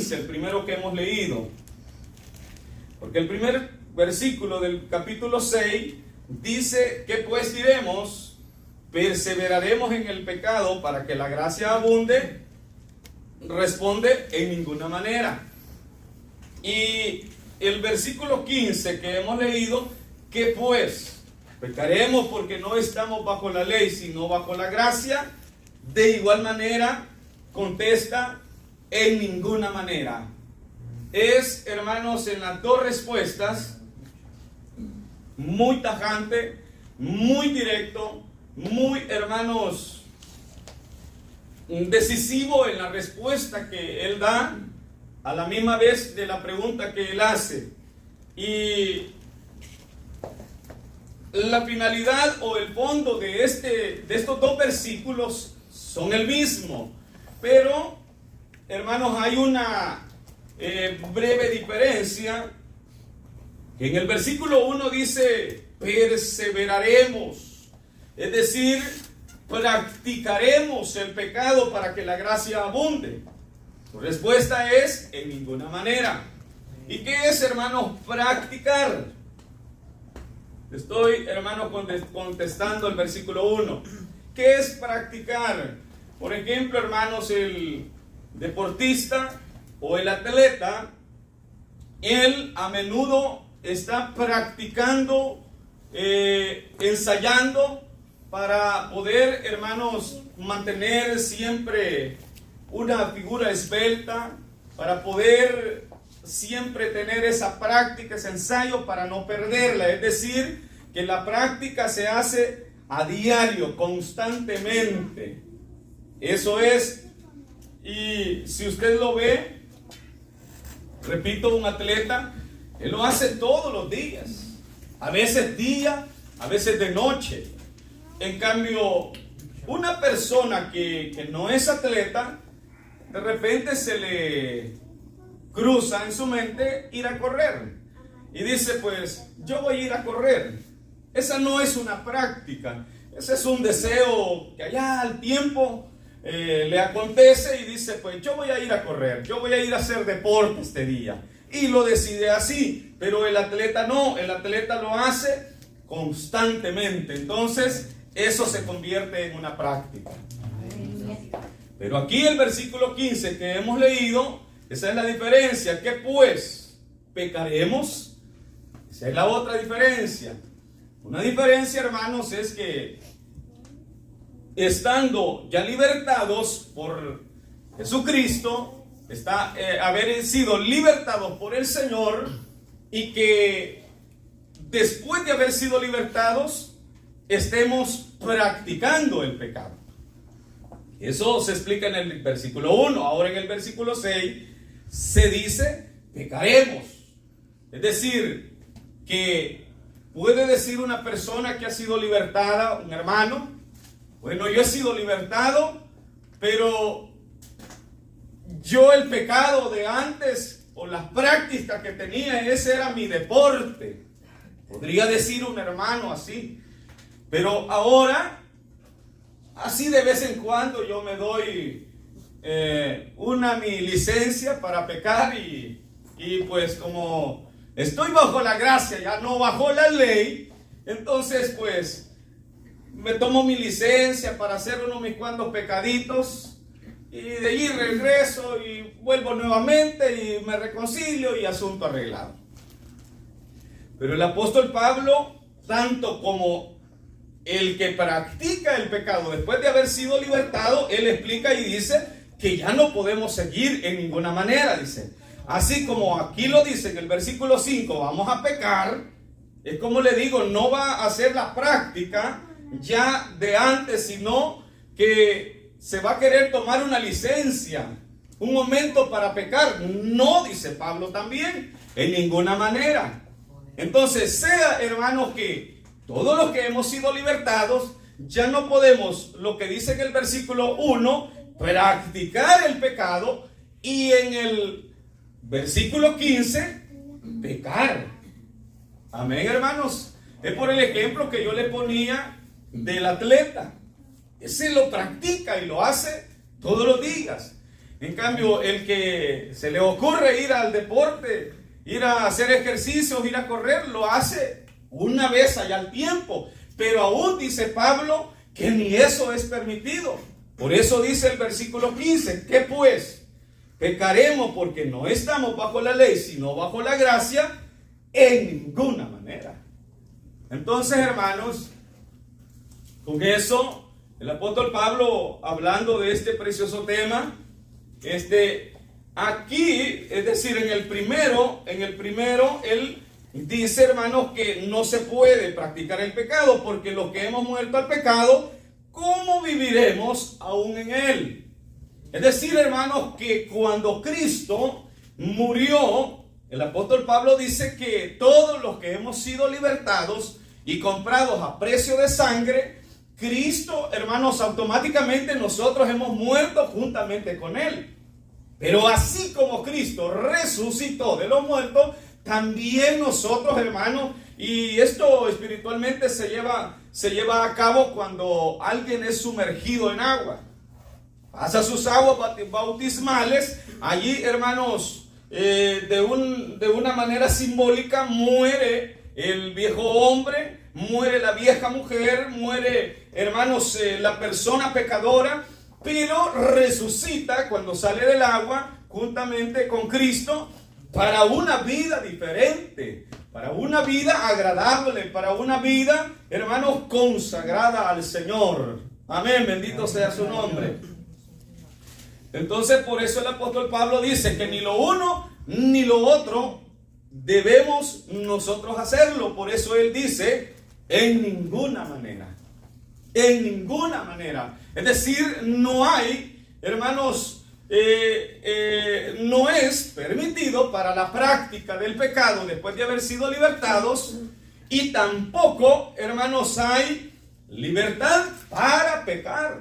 15, el primero que hemos leído. Porque el primer versículo del capítulo 6 dice: ¿qué pues diremos? ¿Perseveraremos en el pecado para que la gracia abunde? Responde: en ninguna manera. Y el versículo 15 que hemos leído: ¿qué pues? ¿Pecaremos porque no estamos bajo la ley, sino bajo la gracia? De igual manera, contesta: en ninguna manera. Es, hermanos, en las dos respuestas, muy tajante, muy directo, muy, hermanos, decisivo en la respuesta que él da, a la misma vez de la pregunta que él hace. Y la finalidad o el fondo de estos dos versículos son el mismo, pero, hermanos, hay una breve diferencia. En el versículo 1 dice: perseveraremos, es decir, practicaremos el pecado para que la gracia abunde. Su respuesta es: en ninguna manera. ¿Y qué es, hermanos, practicar? Estoy, hermanos, contestando el versículo 1. ¿Qué es practicar? Por ejemplo, hermanos, el deportista o el atleta, él a menudo está practicando, ensayando para poder, hermanos, mantener siempre una figura esbelta, para poder siempre tener esa práctica, ese ensayo para no perderla. Es decir, que la práctica se hace a diario, constantemente. Eso es. Y si usted lo ve, repito, un atleta, él lo hace todos los días, a veces día, a veces de noche. En cambio, una persona que no es atleta, de repente se le cruza en su mente ir a correr. Y dice: pues yo voy a ir a correr. Esa no es una práctica, ese es un deseo que allá al tiempo le acontece y dice: pues yo voy a ir a correr, yo voy a ir a hacer deporte este día. Y lo decide así. Pero el atleta no, el atleta lo hace constantemente. Entonces eso se convierte en una práctica. Pero aquí el versículo 15 que hemos leído, esa es la diferencia. ¿Qué pues? ¿Pecaremos? Esa es la otra diferencia. Una diferencia, hermanos, es que estando ya libertados por Jesucristo, haber sido libertados por el Señor, y que después de haber sido libertados estemos practicando el pecado. Eso se explica en el versículo 1. Ahora en el versículo 6 se dice: pecaremos. Es decir, que puede decir una persona que ha sido libertada, un hermano: bueno, yo he sido libertado, pero yo el pecado de antes, o las prácticas que tenía, ese era mi deporte. Podría decir un hermano así. Pero ahora, así de vez en cuando yo me doy mi licencia para pecar, y pues como estoy bajo la gracia, ya no bajo la ley, entonces pues me tomo mi licencia para hacer mis cuantos pecaditos, y de allí regreso y vuelvo nuevamente y me reconcilio y asunto arreglado. Pero el apóstol Pablo, tanto como el que practica el pecado después de haber sido libertado, él explica y dice que ya no podemos seguir en ninguna manera. Dice: así como aquí lo dice en el versículo 5, vamos a pecar, es como le digo, no va a hacer la práctica ya de antes, sino que se va a querer tomar una licencia, un momento para pecar. No, dice Pablo también, en ninguna manera. Entonces, sea, hermanos, que todos los que hemos sido libertados, ya no podemos, lo que dice en el versículo 1, practicar el pecado, y en el versículo 15, pecar. Amén, hermanos. Es por el ejemplo que yo le ponía del atleta. Ese lo practica y lo hace todos los días. En cambio, el que se le ocurre ir al deporte, ir a hacer ejercicios, ir a correr, lo hace una vez allá al tiempo. Pero aún dice Pablo que ni eso es permitido. Por eso dice el versículo 15, ¿qué pues? ¿Pecaremos porque no estamos bajo la ley, sino bajo la gracia? En ninguna manera. Entonces, hermanos, con eso, el apóstol Pablo, hablando de este precioso tema, aquí, es decir, en el primero, él dice, hermanos, que no se puede practicar el pecado, porque los que hemos muerto al pecado, ¿cómo viviremos aún en él? Es decir, hermanos, que cuando Cristo murió, el apóstol Pablo dice que todos los que hemos sido libertados y comprados a precio de sangre, Cristo, hermanos, automáticamente nosotros hemos muerto juntamente con Él. Pero así como Cristo resucitó de los muertos, también nosotros, hermanos, y esto espiritualmente se lleva a cabo cuando alguien es sumergido en agua. Pasa sus aguas bautismales, allí, hermanos, de una manera simbólica muere el viejo hombre, muere la vieja mujer, muere, hermanos, la persona pecadora, pero resucita cuando sale del agua juntamente con Cristo para una vida diferente, para una vida agradable, para una vida, hermanos, consagrada al Señor. Amén, bendito sea su nombre. Entonces, por eso el apóstol Pablo dice que ni lo uno ni lo otro debemos nosotros hacerlo. Por eso él dice, en ninguna manera. En ninguna manera. Es decir, no hay, hermanos, no es permitido para la práctica del pecado después de haber sido libertados, y tampoco, hermanos, hay libertad para pecar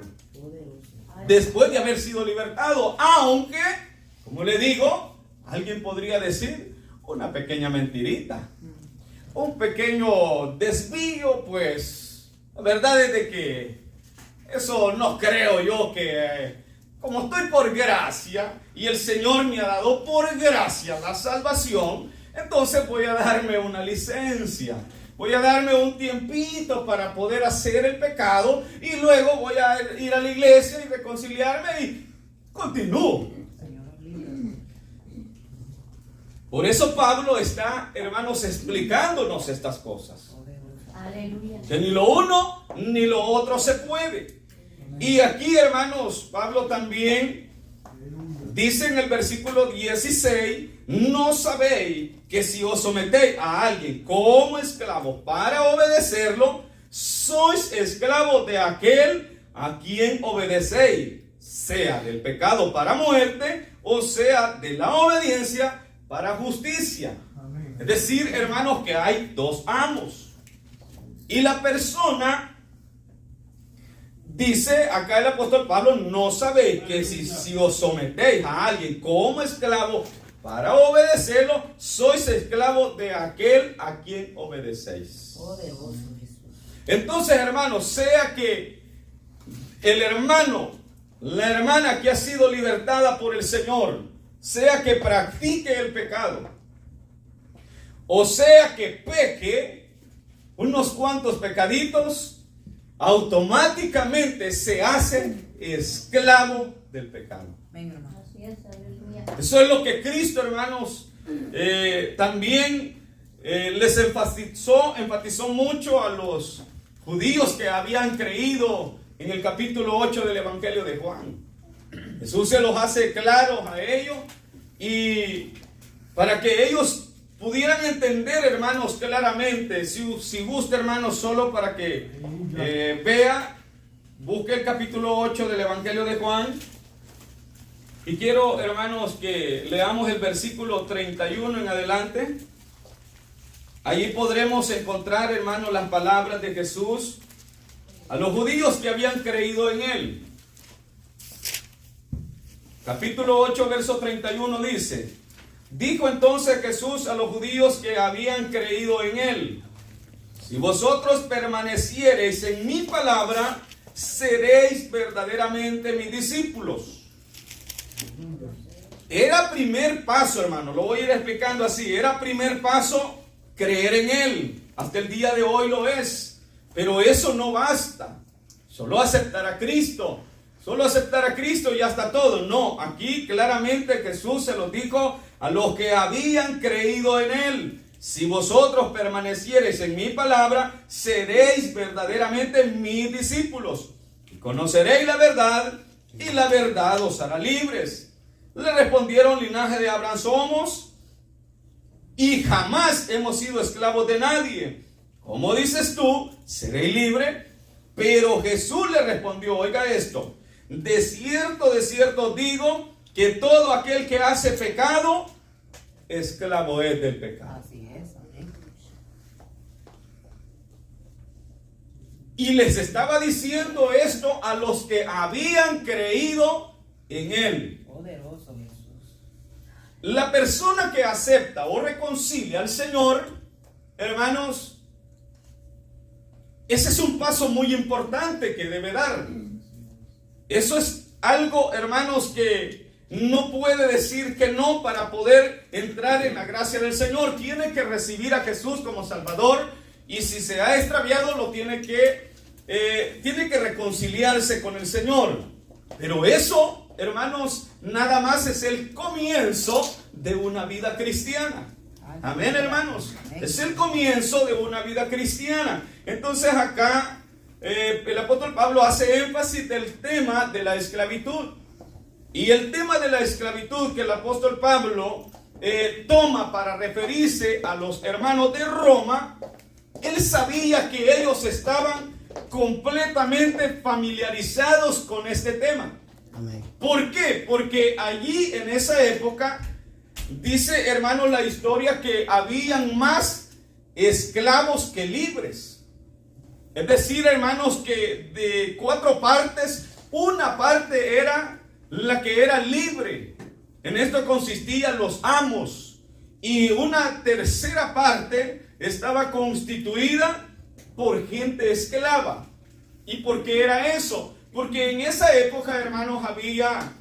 después de haber sido libertado, aunque, como le digo, alguien podría decir una pequeña mentirita, un pequeño desvío, pues la verdad es de que eso no creo yo que, como estoy por gracia y el Señor me ha dado por gracia la salvación, entonces voy a darme una licencia. Voy a darme un tiempito para poder hacer el pecado y luego voy a ir a la iglesia y reconciliarme y continúo. Por eso Pablo está, hermanos, explicándonos estas cosas. Aleluya. Que ni lo uno ni lo otro se puede. Y aquí, hermanos, Pablo también dice en el versículo 16, ¿no sabéis que si os sometéis a alguien como esclavo para obedecerlo, sois esclavos de aquel a quien obedecéis, sea del pecado para muerte, o sea de la obediencia para justicia? Amén. Es decir, hermanos, que hay dos amos. Y la persona, dice acá el apóstol Pablo, no sabéis que si os sometéis a alguien como esclavo para obedecerlo, sois esclavos de aquel a quien obedecéis. Entonces, hermanos, sea que el hermano, la hermana que ha sido libertada por el Señor, sea que practique el pecado, o sea que peque unos cuantos pecaditos, automáticamente se hace esclavo del pecado. Eso es lo que Cristo, hermanos, también les enfatizó mucho a los judíos que habían creído en el capítulo 8 del Evangelio de Juan. Jesús se los hace claros a ellos, y para que ellos pudieran entender, hermanos, claramente. Si gusta, hermanos, solo para que vea, busque el capítulo 8 del Evangelio de Juan. Y quiero, hermanos, que leamos el versículo 31 en adelante. Allí podremos encontrar, hermanos, las palabras de Jesús a los judíos que habían creído en Él. Capítulo 8, verso 31 dice: dijo entonces Jesús a los judíos que habían creído en Él: si vosotros permaneciereis en mi palabra, seréis verdaderamente mis discípulos, Era primer paso, hermano, lo voy a ir explicando así. Era primer paso creer en Él. Hasta el día de hoy lo es. Pero eso no basta. Solo aceptar a Cristo. Solo aceptar a Cristo y ya está todo. No, aquí claramente Jesús se lo dijo a los que habían creído en Él. Si vosotros permaneciereis en mi palabra, seréis verdaderamente mis discípulos. Y conoceréis la verdad, y la verdad os hará libres. Le respondieron: linaje de Abraham somos, y jamás hemos sido esclavos de nadie. ¿Cómo dices tú, seré libre? Pero Jesús le respondió, oiga esto: de cierto digo, que todo aquel que hace pecado, esclavo es del pecado. Así es, amén. Y les estaba diciendo esto a los que habían creído en Él. Poderoso Jesús. La persona que acepta o reconcilia al Señor, hermanos, ese es un paso muy importante que debe dar. Eso es algo, hermanos, que no puede decir que no para poder entrar en la gracia del Señor. Tiene que recibir a Jesús como Salvador, y si se ha extraviado lo tiene que reconciliarse con el Señor. Pero eso, hermanos, nada más es el comienzo de una vida cristiana. Amén, hermanos. Es el comienzo de una vida cristiana. Entonces acá el apóstol Pablo hace énfasis del tema de la esclavitud. Y el tema de la esclavitud que el apóstol Pablo toma para referirse a los hermanos de Roma, él sabía que ellos estaban completamente familiarizados con este tema. Amén. ¿Por qué? Porque allí en esa época, dice, hermanos, la historia que habían más esclavos que libres. Es decir, hermanos, que de 4 partes, una parte era la que era libre. En esto consistían los amos. Y una tercera parte estaba constituida por gente esclava. ¿Y por qué era eso? Porque en esa época, hermanos, había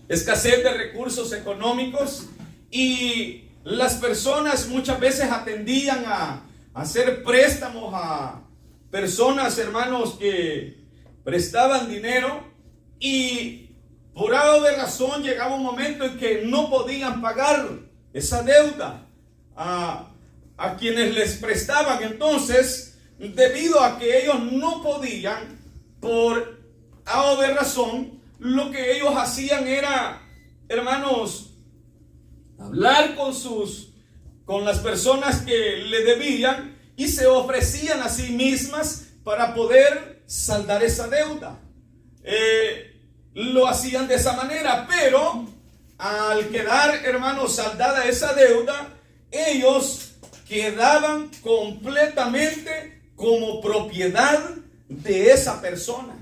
escasez de recursos económicos y las personas muchas veces atendían a hacer préstamos a personas, hermanos, que prestaban dinero, y por algo de razón llegaba un momento en que no podían pagar esa deuda a quienes les prestaban. Entonces, debido a que ellos no podían, por algo de razón, lo que ellos hacían era, hermanos, hablar con las personas que le debían, y se ofrecían a sí mismas para poder saldar esa deuda. Lo hacían de esa manera, pero al quedar, hermanos, saldada esa deuda, ellos quedaban completamente como propiedad de esa persona,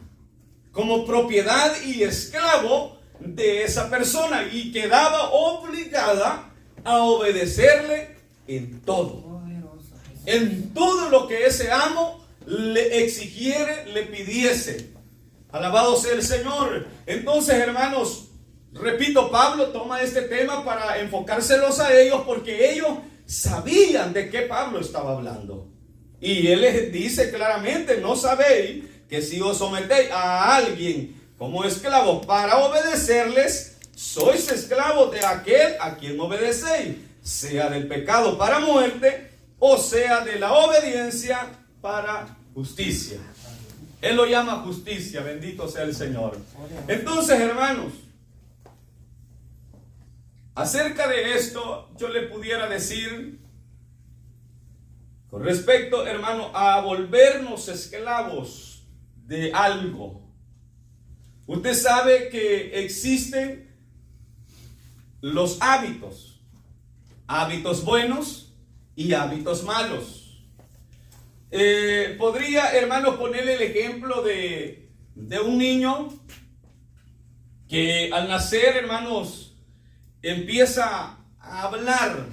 como propiedad y esclavo de esa persona, y quedaba obligada a obedecerle en todo. En todo lo que ese amo le exigiere, le pidiese. Alabado sea el Señor. Entonces, hermanos, repito, Pablo toma este tema para enfocárselos a ellos, porque ellos sabían de qué Pablo estaba hablando. Y él les dice claramente: no sabéis que si os sometéis a alguien como esclavo para obedecerles, sois esclavos de aquel a quien obedecéis, sea del pecado para muerte, o sea de la obediencia para justicia. Él lo llama justicia, bendito sea el Señor. Entonces, hermanos, acerca de esto, yo le pudiera decir, con respecto, hermano, a volvernos esclavos de algo. Usted sabe que existen los hábitos buenos y hábitos malos. Podría, hermano, ponerle el ejemplo de un niño que al nacer, hermanos, empieza a hablar,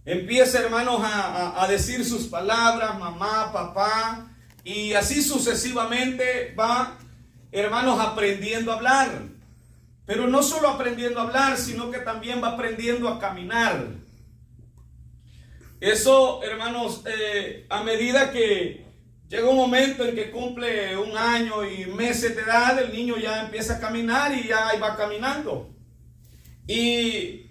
empieza, hermanos, a decir sus palabras, mamá, papá, y así sucesivamente va, hermanos, aprendiendo a hablar. Pero no solo aprendiendo a hablar, sino que también va aprendiendo a caminar. Eso, hermanos, a medida que llega un momento en que cumple 1 año y meses de edad, el niño ya empieza a caminar y ya va caminando. Y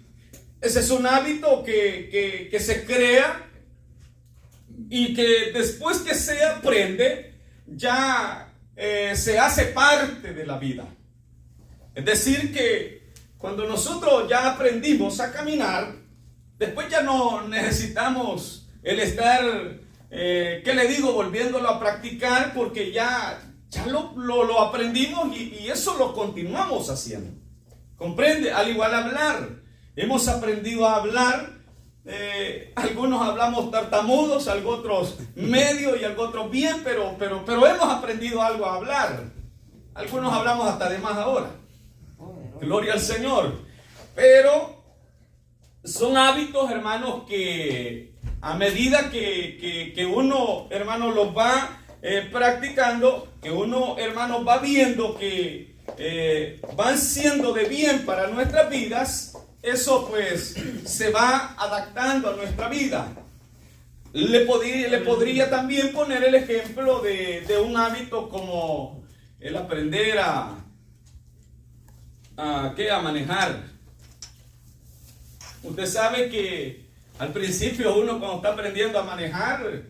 ese es un hábito que se crea y que después que se aprende, ya se hace parte de la vida. Es decir, que cuando nosotros ya aprendimos a caminar, después ya no necesitamos el estar, ¿qué le digo?, volviéndolo a practicar, porque ya lo aprendimos y eso lo continuamos haciendo. ¿Comprende? Al igual hablar. Hemos aprendido a hablar. Algunos hablamos tartamudos, algunos otros medio y algunos otros bien, pero hemos aprendido algo a hablar. Algunos hablamos hasta de más ahora. Gloria al Señor. Pero son hábitos, hermanos, que a medida que uno, hermanos, los va practicando, que uno, hermanos, va viendo que van siendo de bien para nuestras vidas, eso pues se va adaptando a nuestra vida. Le podría también poner el ejemplo de un hábito como el aprender a manejar. Usted sabe que al principio uno, cuando está aprendiendo a manejar,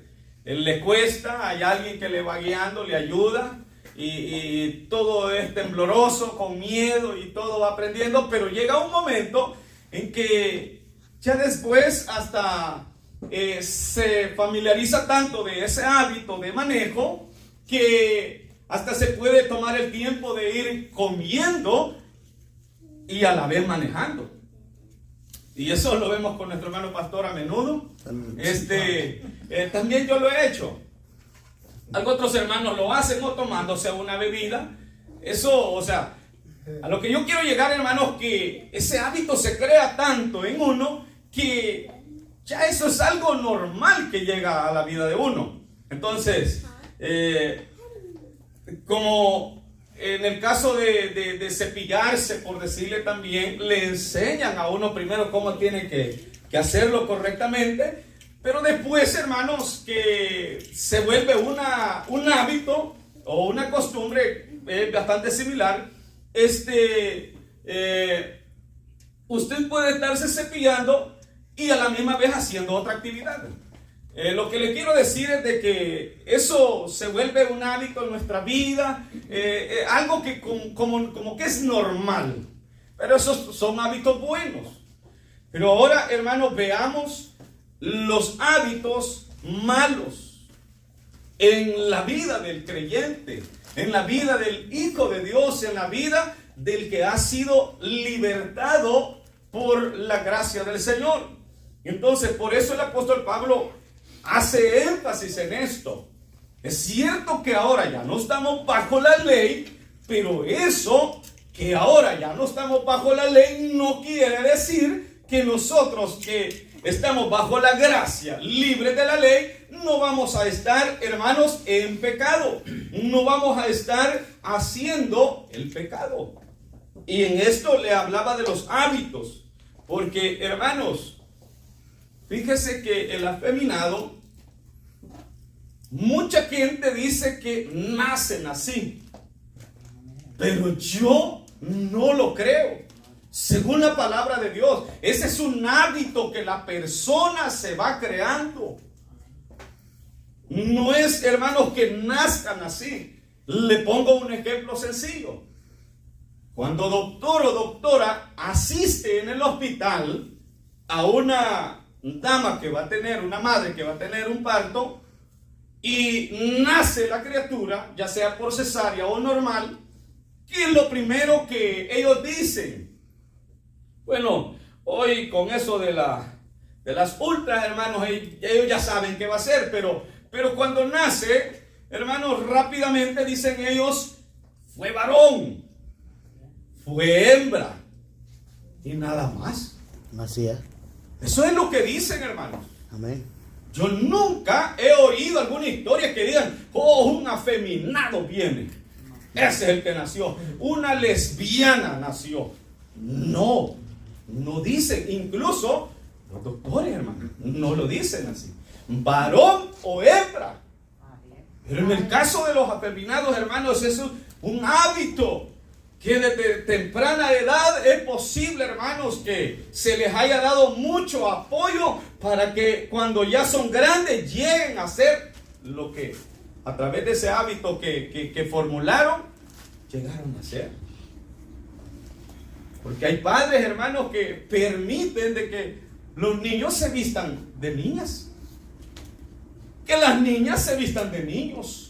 le cuesta, hay alguien que le va guiando, le ayuda, y todo es tembloroso, con miedo, y todo va aprendiendo, pero llega un momento en que ya después hasta se familiariza tanto de ese hábito de manejo, que hasta se puede tomar el tiempo de ir comiendo y a la vez manejando. Y eso lo vemos con nuestro hermano pastor a menudo. También yo lo he hecho. Algunos otros hermanos lo hacen o tomándose una bebida. Eso, o sea, a lo que yo quiero llegar, hermanos, que ese hábito se crea tanto en uno que ya eso es algo normal que llega a la vida de uno. Entonces, como en el caso de cepillarse, por decirle también, le enseñan a uno primero cómo tiene que hacerlo correctamente, pero después, hermanos, que se vuelve un hábito o una costumbre bastante similar. Usted puede estarse cepillando y a la misma vez haciendo otra actividad. Lo que le quiero decir es de que eso se vuelve un hábito en nuestra vida, algo que como que es normal, pero esos son hábitos buenos. Pero ahora, hermanos, veamos los hábitos malos en la vida del creyente, en la vida del Hijo de Dios, en la vida del que ha sido libertado por la gracia del Señor. Entonces, por eso el apóstol Pablo hace énfasis en esto. Es cierto que ahora ya no estamos bajo la ley, pero eso que ahora ya no estamos bajo la ley no quiere decir que nosotros que estamos bajo la gracia, libres de la ley, no vamos a estar, hermanos, en pecado. No vamos a estar haciendo el pecado. Y en esto le hablaba de los hábitos, porque, hermanos, fíjese que el afeminado, mucha gente dice que nacen así, pero yo no lo creo. Según la palabra de Dios, ese es un hábito que la persona se va creando. No es, hermanos, que nazcan así. Le pongo un ejemplo sencillo. Cuando doctor o doctora asiste en el hospital a una dama que va a tener, una madre que va a tener un parto, y nace la criatura, ya sea por cesárea o normal, ¿qué es lo primero que ellos dicen? Bueno, hoy con eso de las ultras, hermanos, ellos ya saben qué va a ser, pero cuando nace, hermanos, rápidamente dicen ellos, fue varón, fue hembra, y nada más. Así es. Eso es lo que dicen, hermanos. Amén. Yo nunca he oído alguna historia que digan, oh, un afeminado viene. Ese es el que nació. Una lesbiana nació. No, no dicen, incluso los doctores, hermano, no lo dicen así. Varón o hembra. Pero en el caso de los afeminados, hermanos, es un hábito que desde temprana edad es posible, hermanos, que se les haya dado mucho apoyo para que cuando ya son grandes lleguen a hacer lo que a través de ese hábito que formularon, llegaron a hacer. Porque hay padres, hermanos, que permiten de que los niños se vistan de niñas, que las niñas se vistan de niños.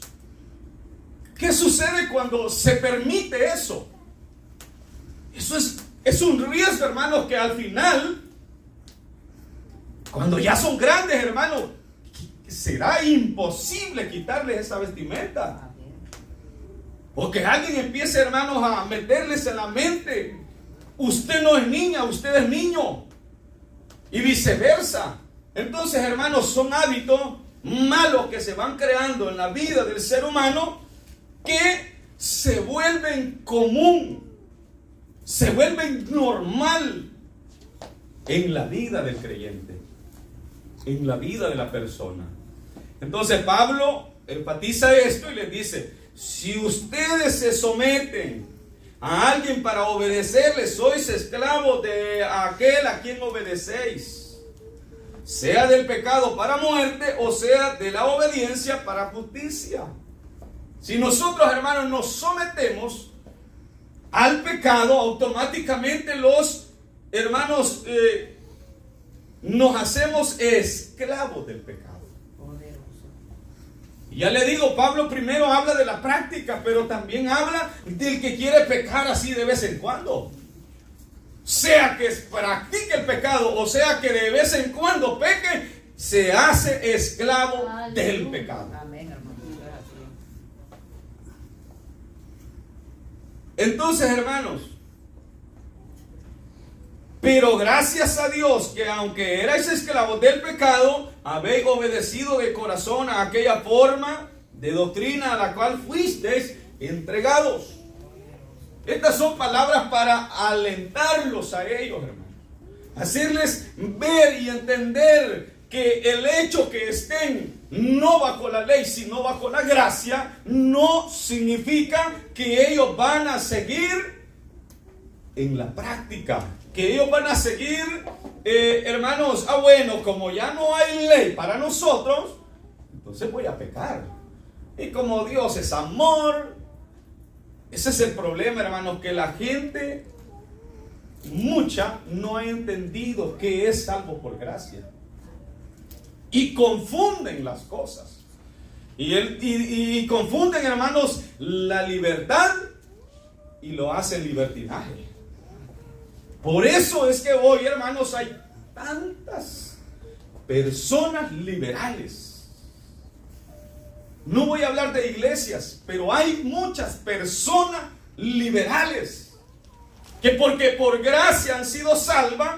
¿Qué sucede cuando se permite eso? Eso es un riesgo, hermanos, que al final, cuando ya son grandes, hermanos, será imposible quitarles esa vestimenta. O que alguien empiece, hermanos, a meterles en la mente: usted no es niña, usted es niño. Y viceversa. Entonces, hermanos, son hábitos malos que se van creando en la vida del ser humano, que se vuelven común, se vuelven normal en la vida del creyente, en la vida de la persona. Entonces Pablo enfatiza esto y les dice: si ustedes se someten a alguien para obedecerle, sois esclavos de aquel a quien obedecéis, sea del pecado para muerte o sea de la obediencia para justicia. Si nosotros, hermanos, nos sometemos al pecado, automáticamente los hermanos nos hacemos esclavos del pecado. Y ya le digo, Pablo primero habla de la práctica, pero también habla del que quiere pecar así de vez en cuando. Sea que practique el pecado o sea que de vez en cuando peque, se hace esclavo del pecado. Amén, hermano. Entonces, hermanos, pero gracias a Dios que aunque erais esclavos del pecado, habéis obedecido de corazón a aquella forma de doctrina a la cual fuisteis entregados. Estas son palabras para alentarlos a ellos, hermanos. Hacerles ver y entender que el hecho que estén no bajo la ley, sino bajo la gracia, no significa que ellos van a seguir en la práctica, que ellos van a seguir, hermanos, bueno, como ya no hay ley para nosotros, entonces voy a pecar. Y como Dios es amor, ese es el problema, hermanos, que la gente, mucha, no ha entendido que es salvo por gracia. Y confunden las cosas. Y confunden, hermanos, la libertad y lo hacen libertinaje. Por eso es que hoy, hermanos, hay tantas personas liberales. No voy a hablar de iglesias, pero hay muchas personas liberales que porque por gracia han sido salvas,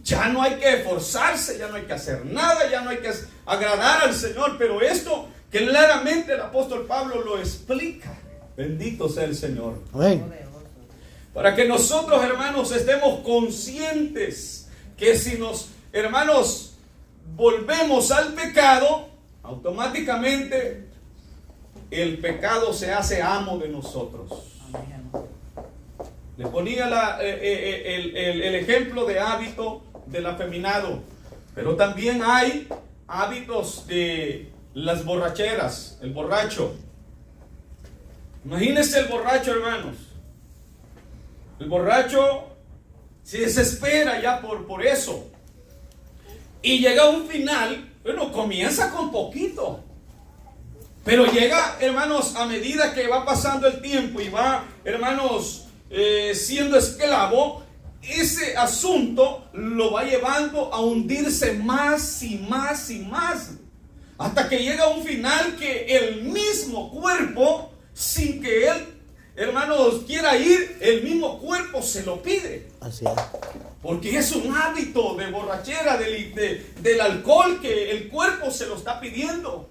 ya no hay que esforzarse, ya no hay que hacer nada, ya no hay que agradar al Señor. Pero esto claramente el apóstol Pablo lo explica. Bendito sea el Señor. Amén. Para que nosotros, hermanos, estemos conscientes que si nos, hermanos, volvemos al pecado, automáticamente el pecado se hace amo de nosotros. Le ponía el ejemplo de hábito del afeminado, pero también hay hábitos de las borracheras, el borracho. Imagínense el borracho, hermanos. El borracho se desespera ya por eso. Y llega a un final, bueno, comienza con poquito. Pero llega, hermanos, a medida que va pasando el tiempo y va, hermanos, siendo esclavo, ese asunto lo va llevando a hundirse más y más y más. Hasta que llega a un final que el mismo cuerpo, sin que él, hermanos, quiera ir, el mismo cuerpo se lo pide. Así es. Porque es un hábito de borrachera, del alcohol, que el cuerpo se lo está pidiendo.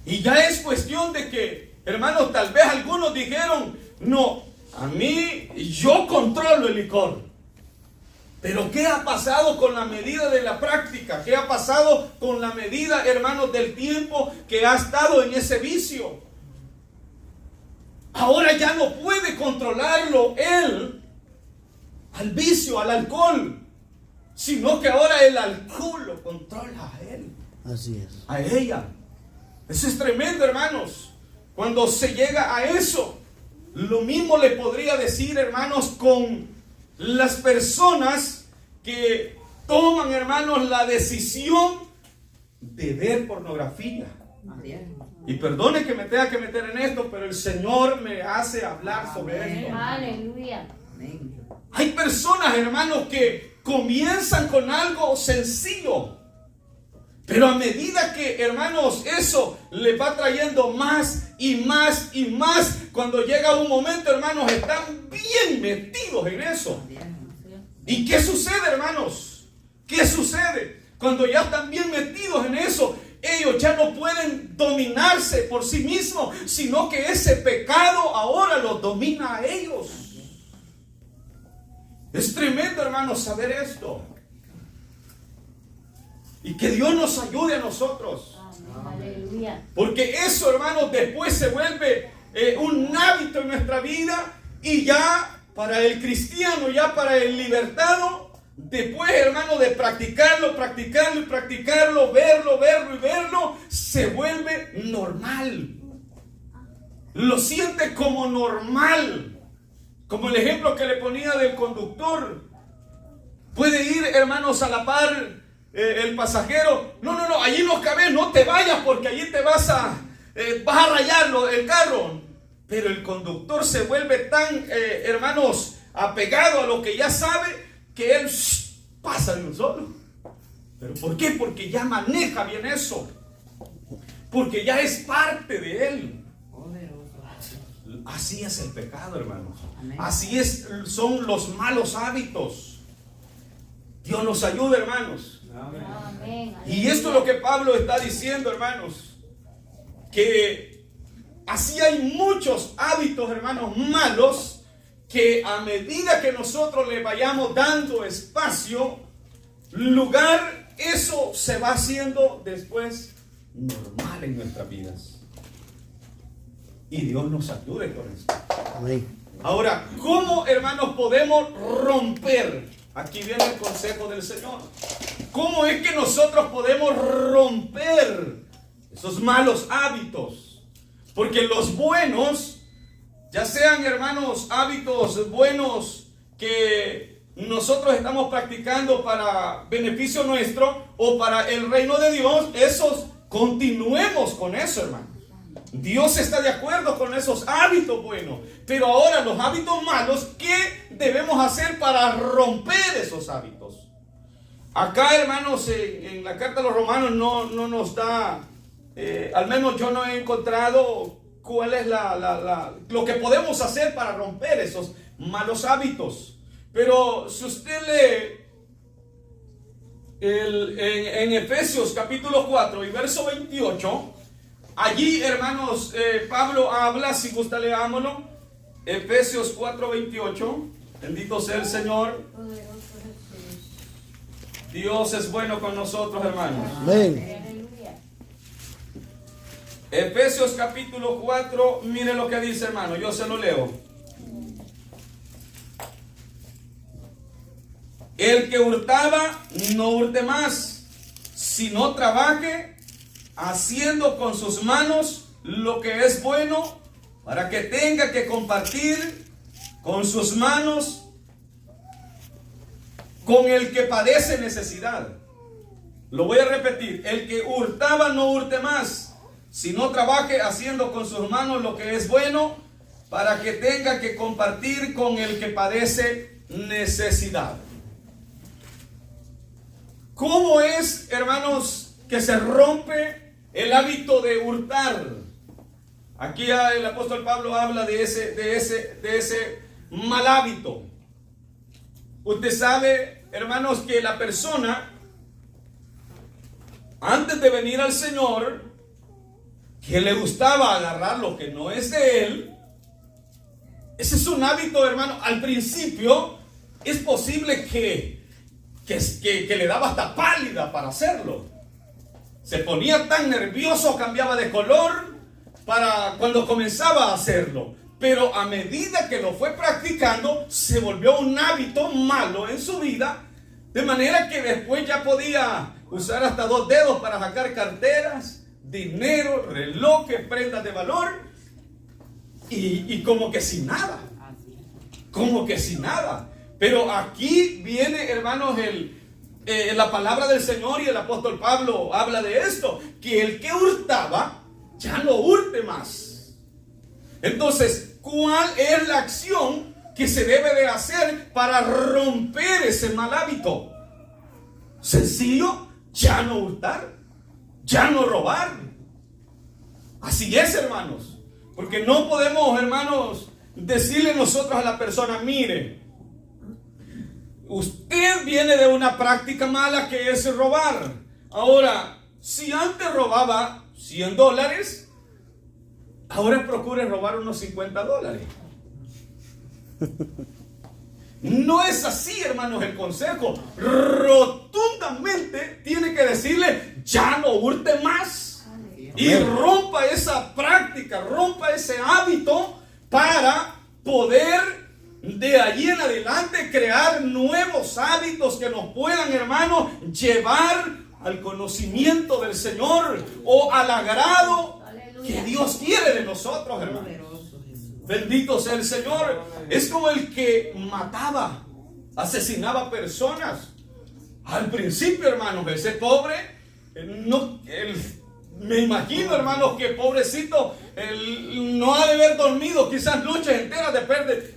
Y ya es cuestión de que, hermanos, tal vez algunos dijeron, no, a mí yo controlo el licor. Pero ¿qué ha pasado con la medida de la práctica? ¿Qué ha pasado con la medida, hermanos, del tiempo que ha estado en ese vicio? Ahora ya no puede controlarlo él, al vicio, al alcohol, sino que ahora el alcohol lo controla a él. Así es. A ella. Eso es tremendo, hermanos. Cuando se llega a eso, lo mismo le podría decir, hermanos, con las personas que toman, hermanos, la decisión de ver pornografía. Y perdone que me tenga que meter en esto, pero el Señor me hace hablar sobre esto. Aleluya. Hay personas, hermanos, que comienzan con algo sencillo, pero a medida que, hermanos, eso le va trayendo más y más y más, cuando llega un momento, hermanos, están bien metidos en eso. ¿Y qué sucede, hermanos? ¿Qué sucede? Cuando ya están bien metidos en eso, ellos ya no pueden dominarse por sí mismos, sino que ese pecado ahora los domina a ellos. Es tremendo, hermanos, saber esto. Y que Dios nos ayude a nosotros. Aleluya. Porque eso, hermanos, después se vuelve un hábito en nuestra vida. Y ya para el cristiano, ya para el libertado, después, hermanos, de practicarlo, practicarlo y practicarlo, verlo y verlo, se vuelve normal. Lo siente como normal. Como el ejemplo que le ponía del conductor. Puede ir, hermanos, a la par el pasajero. No, allí no cabes, no te vayas porque allí te vas a rayar el carro. Pero el conductor se vuelve tan, hermanos, apegado a lo que ya sabe, que él pasa de un solo. ¿Pero por qué? Porque ya maneja bien eso. Porque ya es parte de él. Así es el pecado, hermanos. Así son los malos hábitos. Dios nos ayude, hermanos. Amén. Y esto es lo que Pablo está diciendo, hermanos. Que así hay muchos hábitos, hermanos, malos, que a medida que nosotros le vayamos dando espacio, lugar, eso se va haciendo después normal en nuestras vidas. Y Dios nos ayude con esto. Amén. Ahora, ¿cómo, hermanos, podemos romper? Aquí viene el consejo del Señor. ¿Cómo es que nosotros podemos romper esos malos hábitos? Porque los buenos, ya sean, hermanos, hábitos buenos que nosotros estamos practicando para beneficio nuestro o para el reino de Dios, esos continuemos con eso, hermanos. Dios está de acuerdo con esos hábitos buenos. Pero ahora los hábitos malos, ¿qué debemos hacer para romper esos hábitos? Acá, hermanos, en la carta a los Romanos no nos da, al menos yo no he encontrado cuál es lo que podemos hacer para romper esos malos hábitos. Pero si usted lee en Efesios capítulo 4 y verso 28, allí, hermanos, Pablo habla, si gusta leámoslo, Efesios 4:28, bendito sea el Señor. Dios es bueno con nosotros, hermanos. Amén. Aleluya. Efesios capítulo 4, mire lo que dice, hermano, yo se lo leo. El que hurtaba, no hurte más, sino trabaje haciendo con sus manos lo que es bueno, para que tenga que compartir con sus manos con el que padece necesidad. Lo voy a repetir: el que hurtaba no hurte más, sino trabaje haciendo con sus manos lo que es bueno, para que tenga que compartir con el que padece necesidad. ¿Cómo es, hermanos, que se rompe el hábito de hurtar? Aquí el apóstol Pablo habla de ese mal hábito. Usted sabe, hermanos, que la persona, antes de venir al Señor, que le gustaba agarrar lo que no es de él. Ese es un hábito, hermano. Al principio es posible que le daba hasta pálida para hacerlo. Se ponía tan nervioso, cambiaba de color para cuando comenzaba a hacerlo. Pero a medida que lo fue practicando, se volvió un hábito malo en su vida. De manera que después ya podía usar hasta 2 dedos para sacar carteras, dinero, relojes, prendas de valor. Y como que sin nada. Como que sin nada. Pero aquí viene, hermanos, la palabra del Señor, y el apóstol Pablo habla de esto, que el que hurtaba ya no hurte más. Entonces, ¿cuál es la acción que se debe de hacer para romper ese mal hábito? Sencillo, ya no hurtar, ya no robar. Así es, hermanos. Porque no podemos, hermanos, decirle nosotros a la persona: mire, usted viene de una práctica mala que es robar. Ahora, si antes robaba $100, ahora procure robar unos $50. No es así, hermanos, el consejo. Rotundamente tiene que decirle: ya no hurte más. Y rompa esa práctica, rompa ese hábito para poder de allí en adelante crear nuevos hábitos que nos puedan, hermanos, llevar al conocimiento del Señor o al agrado que Dios quiere de nosotros, hermanos. Bendito sea el Señor. Es como el que mataba, asesinaba personas. Al principio, hermanos, ese pobre, me imagino, hermanos, que pobrecito, él no ha de haber dormido quizás noches enteras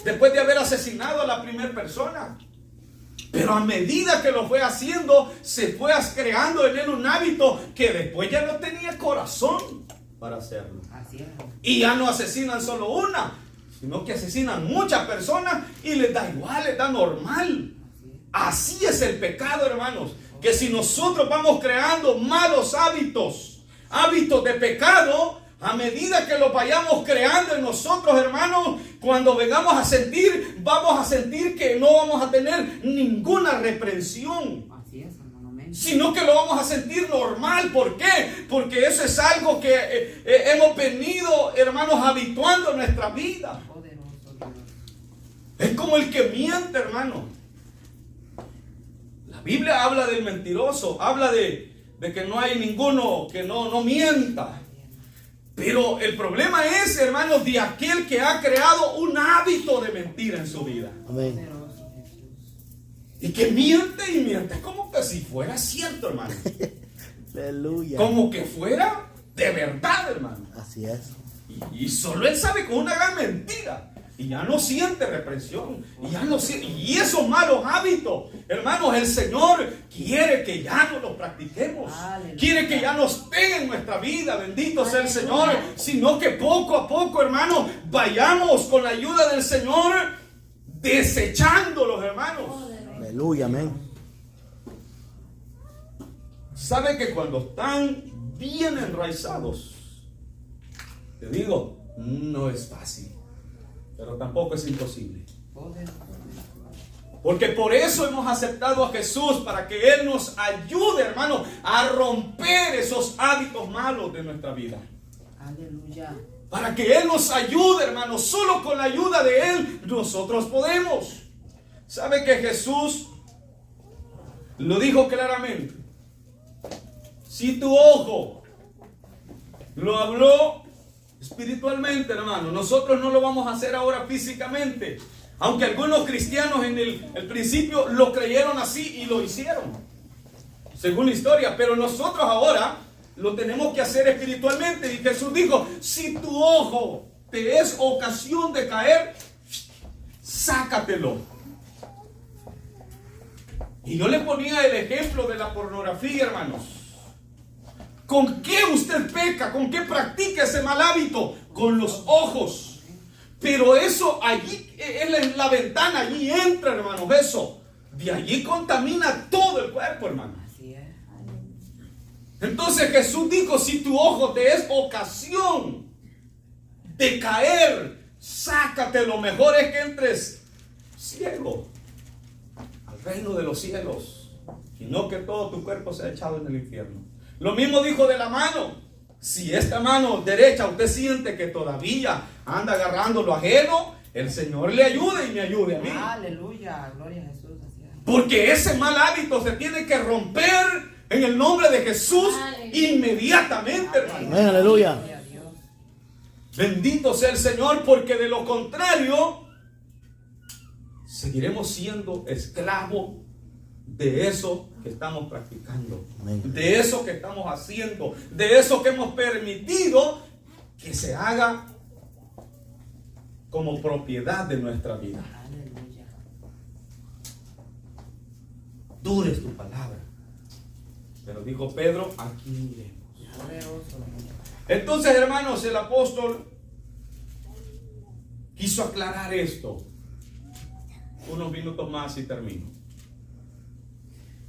después de haber asesinado a la primera persona. Pero a medida que lo fue haciendo, se fue creando en él un hábito que después ya no tenía corazón para hacerlo. Y ya no asesinan solo una, sino que asesinan muchas personas y les da igual, les da normal. Así es el pecado, hermanos, que si nosotros vamos creando malos hábitos de pecado, a medida que lo vayamos creando en nosotros, hermanos, cuando vamos a sentir que no vamos a tener ninguna reprensión. Así es, hermano, sino que lo vamos a sentir normal. ¿Por qué? Porque eso es algo que hemos venido, hermanos, habituando en nuestra vida. Es como el que miente, hermano. La Biblia habla del mentiroso, habla de que no hay ninguno que no mienta. Pero el problema es, hermanos, de aquel que ha creado un hábito de mentira en su vida. Amén. Y que miente y miente como que si fuera cierto, hermano. Aleluya. Como que fuera de verdad, hermano. Así es. Y solo él sabe con una gran mentira. Y ya no siente represión. Y esos malos hábitos, hermanos, el Señor quiere que ya no los practiquemos. Aleluya. Quiere que ya no estén en nuestra vida. Bendito sea el Señor. Sino que poco a poco, hermanos, vayamos con la ayuda del Señor desechándolos, hermanos. Aleluya, amén. Sabe que cuando están bien enraizados, te digo, no es fácil. Pero tampoco es imposible. Porque por eso hemos aceptado a Jesús, para que Él nos ayude, hermano, a romper esos hábitos malos de nuestra vida. Aleluya. Para que Él nos ayude, hermano. Solo con la ayuda de Él nosotros podemos. ¿Sabe que Jesús lo dijo claramente? Si tu ojo lo habló espiritualmente, hermano, nosotros no lo vamos a hacer ahora físicamente. Aunque algunos cristianos en el principio lo creyeron así y lo hicieron, según la historia. Pero nosotros ahora lo tenemos que hacer espiritualmente. Y Jesús dijo: si tu ojo te es ocasión de caer, sácatelo. Y yo le ponía el ejemplo de la pornografía, hermanos. ¿Con qué usted peca? ¿Con qué practica ese mal hábito? Con los ojos. Pero eso allí es la ventana, allí entra, hermanos, eso. De allí contamina todo el cuerpo, hermano. Así es. Entonces Jesús dijo, si tu ojo te es ocasión de caer, sácate. Lo mejor es que entres ciego al reino de los cielos, y no que todo tu cuerpo sea echado en el infierno. Lo mismo dijo de la mano. Si esta mano derecha usted siente que todavía anda agarrando lo ajeno, el Señor le ayude y me ayude a mí. Aleluya, gloria a Jesús. Así es. Porque ese mal hábito se tiene que romper en el nombre de Jesús inmediatamente, hermano. Amén, aleluya. Gloria a Dios. Bendito sea el Señor, porque de lo contrario seguiremos siendo esclavos de eso que estamos practicando, Amén. de eso que estamos haciendo, de eso que hemos permitido que se haga como propiedad de nuestra vida. Aleluya. Dura es tu palabra. Pero dijo Pedro, aquí iremos. Poderoso. Entonces, hermanos, el apóstol quiso aclarar esto. Unos minutos más y termino.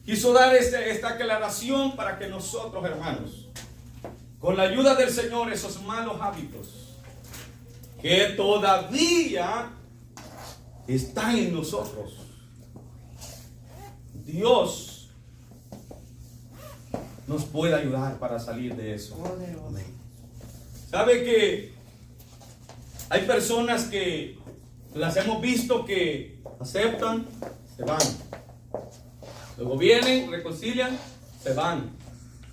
Quiso dar esta aclaración para que nosotros, hermanos, con la ayuda del Señor, esos malos hábitos que todavía están en nosotros, Dios nos puede ayudar para salir de eso. Poderoso. Amén. ¿Sabe que hay personas que las hemos visto que aceptan, se van? Luego vienen, reconcilian, se van.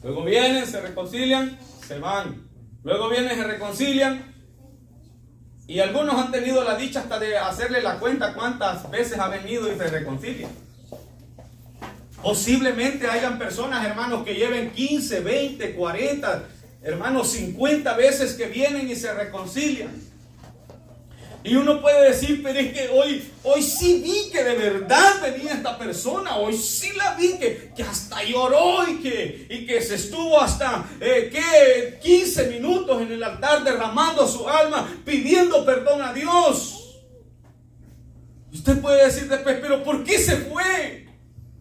Luego vienen, se reconcilian, se van. Luego vienen, se reconcilian. Y algunos han tenido la dicha hasta de hacerle la cuenta cuántas veces ha venido y se reconcilian. Posiblemente hayan personas, hermanos, que lleven 15, 20, 40, hermanos, 50 veces que vienen y se reconcilian. Y uno puede decir, pero es que hoy sí vi que de verdad venía esta persona. Hoy sí la vi que hasta lloró y que se estuvo hasta 15 minutos en el altar derramando su alma, pidiendo perdón a Dios. Usted puede decir después, pero ¿por qué se fue?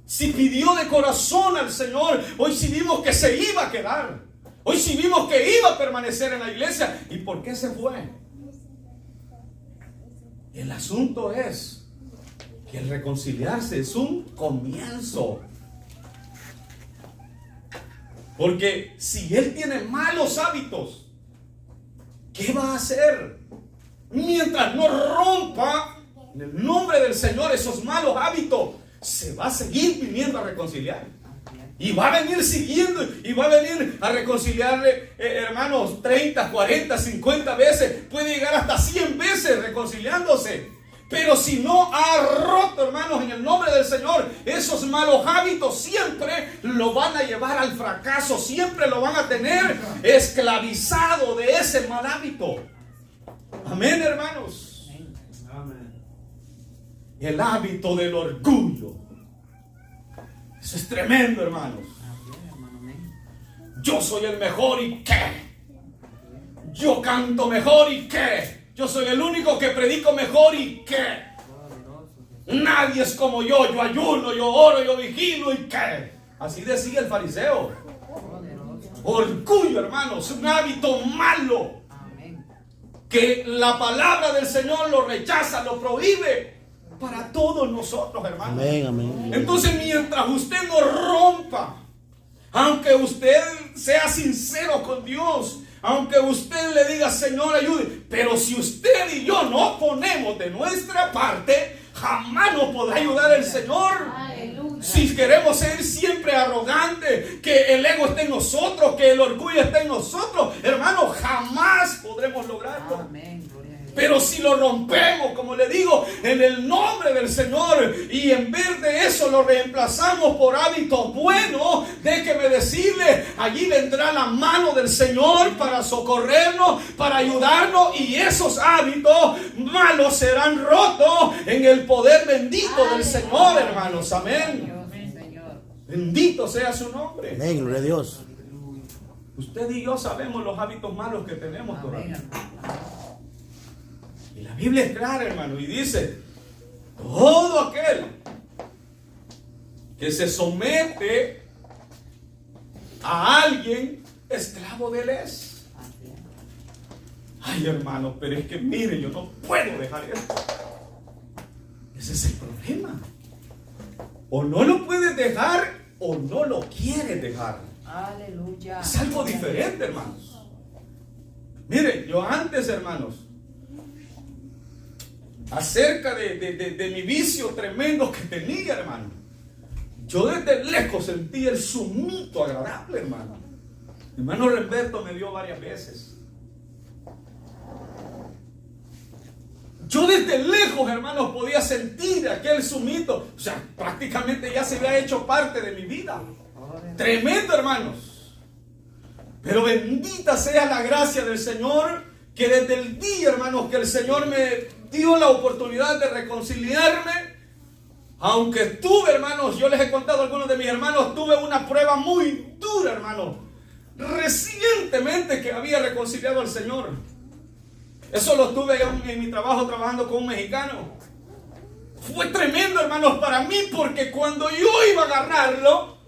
Si pidió de corazón al Señor, hoy sí vimos que se iba a quedar. Hoy sí vimos que iba a permanecer en la iglesia. ¿Y por qué se fue? El asunto es que el reconciliarse es un comienzo. Porque si él tiene malos hábitos, ¿qué va a hacer? Mientras no rompa en el nombre del Señor esos malos hábitos, se va a seguir viniendo a reconciliar. Y va a venir siguiendo, y va a venir a reconciliarle, hermanos, 30, 40, 50 veces. Puede llegar hasta 100 veces reconciliándose. Pero si no ha roto, hermanos, en el nombre del Señor, esos malos hábitos siempre lo van a llevar al fracaso. Siempre lo van a tener esclavizado de ese mal hábito. Amén, hermanos. Amén. El hábito del orgullo. Eso es tremendo, hermanos. Yo soy el mejor y qué. Yo canto mejor y qué. Yo soy el único que predico mejor y qué. Nadie es como yo. Yo ayuno, yo oro, yo vigilo y qué. Así decía el fariseo. Orgullo, hermanos, un hábito malo. Que la palabra del Señor lo rechaza, lo prohíbe. Para todos nosotros, hermanos. Amén, amén. Entonces, mientras usted no rompa, aunque usted sea sincero con Dios, aunque usted le diga, Señor, ayude, pero si usted y yo no ponemos de nuestra parte, jamás nos podrá ayudar el Señor. Aleluya. Si queremos ser siempre arrogantes, que el ego esté en nosotros, que el orgullo esté en nosotros, hermanos, jamás podremos lograrlo. Amén. Gloria a Jesús. Pero si lo rompemos, como le digo, en el nombre del Señor, y en vez de eso lo reemplazamos por hábitos buenos, déjeme decirle, allí vendrá la mano del Señor para socorrernos, para ayudarnos, y esos hábitos malos serán rotos en el poder bendito del Señor, hermanos. Amén. Dios, Señor. Bendito sea su nombre. Amén, gloria a Dios. Usted y yo sabemos los hábitos malos que tenemos todavía. Amén. Y la Biblia es clara, hermano, y dice, todo aquel que se somete a alguien, esclavo de él es. Así es. Ay, hermano, pero es que mire, yo no puedo dejar esto. Ese es el problema. O no lo puedes dejar o no lo quieres dejar. Aleluya. Es algo diferente, hermanos. Mire, yo antes, hermanos, acerca de mi vicio tremendo que tenía, hermano, yo desde lejos sentía el zumito agradable, hermano. Mi hermano Remberto me dio varias veces. Yo desde lejos, hermanos, podía sentir aquel zumito. O sea, prácticamente ya se había hecho parte de mi vida. Tremendo, hermanos. Pero bendita sea la gracia del Señor, que desde el día, hermanos, que el Señor me dio la oportunidad de reconciliarme, aunque tuve, hermanos, yo les he contado a algunos de mis hermanos, tuve una prueba muy dura, hermanos, recientemente que había reconciliado al Señor. Eso lo tuve en mi trabajo trabajando con un mexicano. Fue tremendo, hermanos, para mí, porque cuando yo iba a agarrarlo,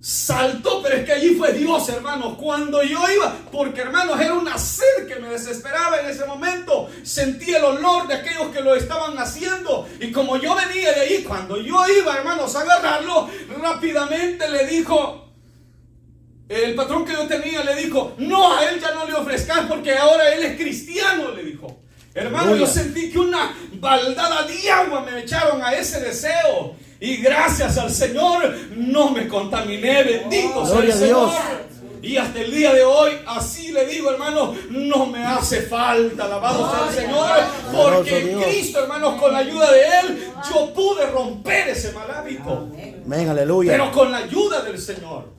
saltó, pero es que allí fue Dios, hermanos. Cuando yo iba, porque, hermanos, era una sed que me desesperaba en ese momento. Sentí el olor de aquellos que lo estaban haciendo. Y como yo venía de ahí, cuando yo iba, hermanos, a agarrarlo, rápidamente le dijo, el patrón que yo tenía le dijo, no, a él ya no le ofrezcas porque ahora él es cristiano, le dijo. Hermano, yo sentí que una baldada de agua me echaron a ese deseo. Y gracias al Señor no me contaminé. Bendito sea el Señor. Y hasta el día de hoy, así le digo, hermano, no me hace falta. Alabado sea el Señor. Porque Cristo, hermanos, con la ayuda de Él, yo pude romper ese mal hábito. Amén, aleluya. Pero con la ayuda del Señor.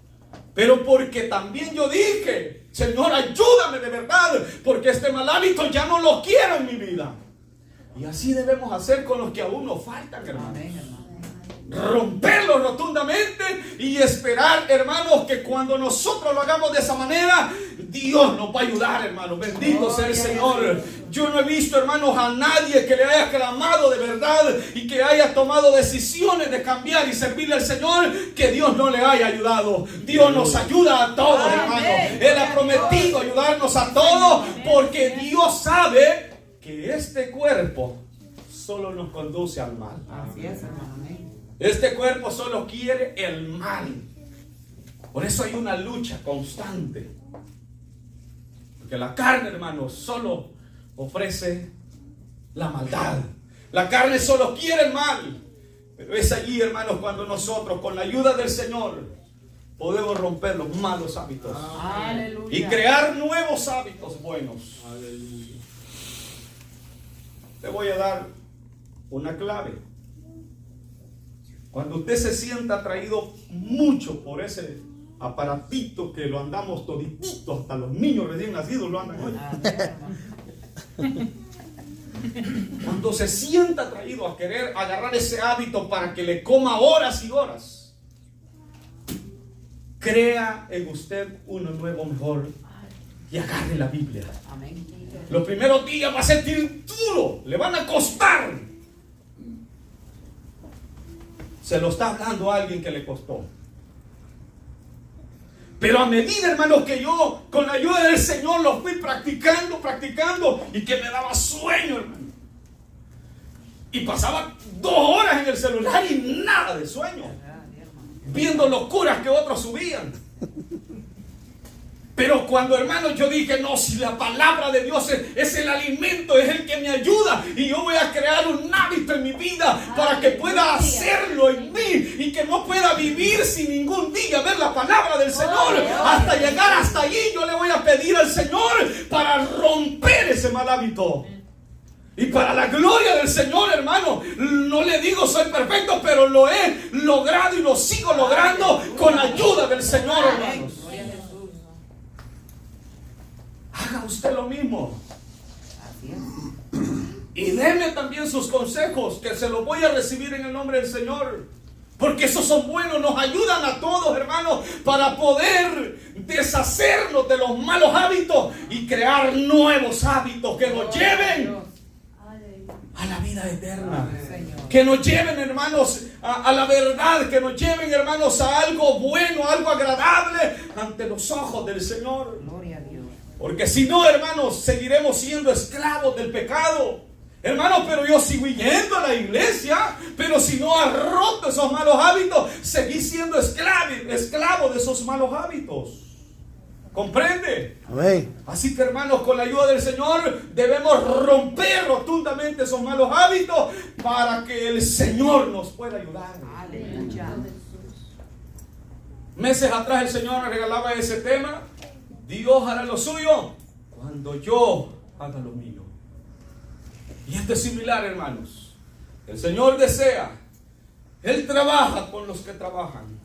Pero porque también yo dije, Señor, ayúdame de verdad, porque este mal hábito ya no lo quiero en mi vida. Y así debemos hacer con los que aún nos faltan, hermanos. Romperlo rotundamente y esperar, hermanos, que cuando nosotros lo hagamos de esa manera, Dios nos va a ayudar, hermanos. Bendito sea el Señor. Yo no he visto, hermanos, a nadie que le haya clamado de verdad y que haya tomado decisiones de cambiar y servirle al Señor, que Dios no le haya ayudado. Dios nos ayuda a todos, hermanos. Él ha prometido ayudarnos a todos, porque Dios sabe que este cuerpo solo nos conduce al mal. Así es, hermano. Este cuerpo solo quiere el mal. Por eso hay una lucha constante. Porque la carne, hermanos, solo ofrece la maldad. La carne solo quiere el mal. Pero es allí, hermanos, cuando nosotros, con la ayuda del Señor, podemos romper los malos hábitos. Aleluya. Y crear nuevos hábitos buenos. Aleluya. Te voy a dar una clave. Cuando usted se sienta atraído mucho por ese aparatito que lo andamos toditito, hasta los niños recién nacidos lo andan hoy. Cuando se sienta atraído a querer agarrar ese hábito para que le coma horas y horas, crea en usted uno nuevo mejor y agarre la Biblia. Amén. Los primeros días va a sentir duro, le van a costar. Se lo está hablando a alguien que le costó. Pero a medida, hermanos, que yo con la ayuda del Señor lo fui practicando y que me daba sueño, hermano. Y pasaba 2 horas en el celular y nada de sueño, viendo locuras que otros subían. Pero cuando, hermanos, yo dije, no, si la palabra de Dios es el alimento, es el que me ayuda, y yo voy a crear un hábito en mi vida para que pueda hacerlo en mí y que no pueda vivir sin ningún día ver la palabra del Señor hasta llegar hasta allí. Yo le voy a pedir al Señor para romper ese mal hábito. Y para la gloria del Señor, hermano, no le digo soy perfecto, pero lo he logrado y lo sigo logrando con la ayuda del Señor, hermanos. Haga usted lo mismo. Y deme también sus consejos, que se los voy a recibir en el nombre del Señor. Porque esos son buenos, nos ayudan a todos, hermanos, para poder deshacernos de los malos hábitos y crear nuevos hábitos que nos lleven a la vida eterna. Que nos lleven, hermanos, a la verdad, que nos lleven, hermanos, a algo bueno, algo agradable ante los ojos del Señor. Gloria a Dios. Porque si no, hermanos, seguiremos siendo esclavos del pecado. Hermanos, pero yo sigo yendo a la iglesia, pero si no has roto esos malos hábitos, seguís siendo esclavo de esos malos hábitos. ¿Comprende? Amén. Así que, hermanos, con la ayuda del Señor debemos romper rotundamente esos malos hábitos para que el Señor nos pueda ayudar. Aleluya. Meses atrás el Señor me regalaba ese tema. Dios hará lo suyo cuando yo haga lo mío. Y esto es similar, hermanos. El Señor desea, Él trabaja con los que trabajan.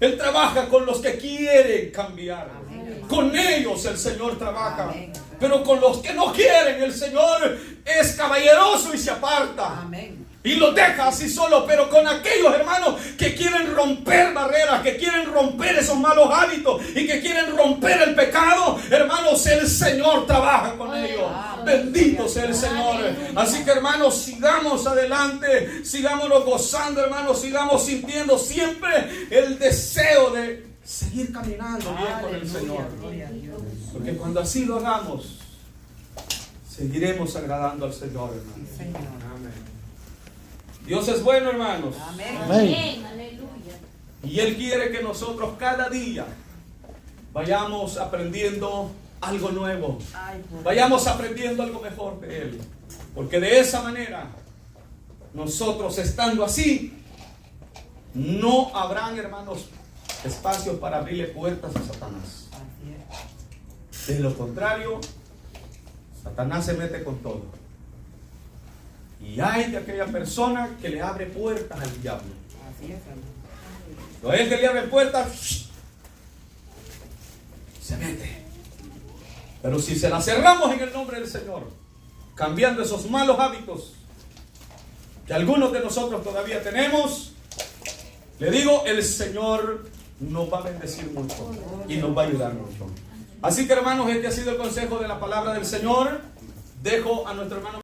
Él trabaja con los que quieren cambiar. Amén. Con ellos el Señor trabaja. Amén. Pero con los que no quieren, el Señor es caballeroso y se aparta. Amén. Y los deja así solo. Pero con aquellos, hermanos, que quieren romper barreras, que quieren romper esos malos hábitos y que quieren romper el pecado, hermanos, el Señor trabaja con ellos. Bendito sea el Señor. Así que, hermanos, sigamos adelante, sigámonos gozando, hermanos, sigamos sintiendo siempre el deseo de seguir caminando bien con el Señor. Gloria a Dios. Porque cuando así lo hagamos, seguiremos agradando al Señor, Sí, hermanos. Señor. Amén. Dios es bueno, hermanos. Amén. Amén. Aleluya. Y Él quiere que nosotros cada día vayamos aprendiendo algo nuevo. Ay, por Vayamos aprendiendo algo mejor de Él. Porque de esa manera, nosotros estando así, no habrán, hermanos, espacios para abrirle puertas a Satanás. Así es. De lo contrario, Satanás se mete con todo. Y hay de aquella persona que le abre puertas al diablo. Así es, hermano. A él que le abre puertas, se mete. Pero si se las cerramos en el nombre del Señor, cambiando esos malos hábitos que algunos de nosotros todavía tenemos, le digo, el Señor nos va a bendecir mucho y nos va a ayudar mucho. Así que, hermanos, este ha sido el consejo de la palabra del Señor. Dejo a nuestro hermano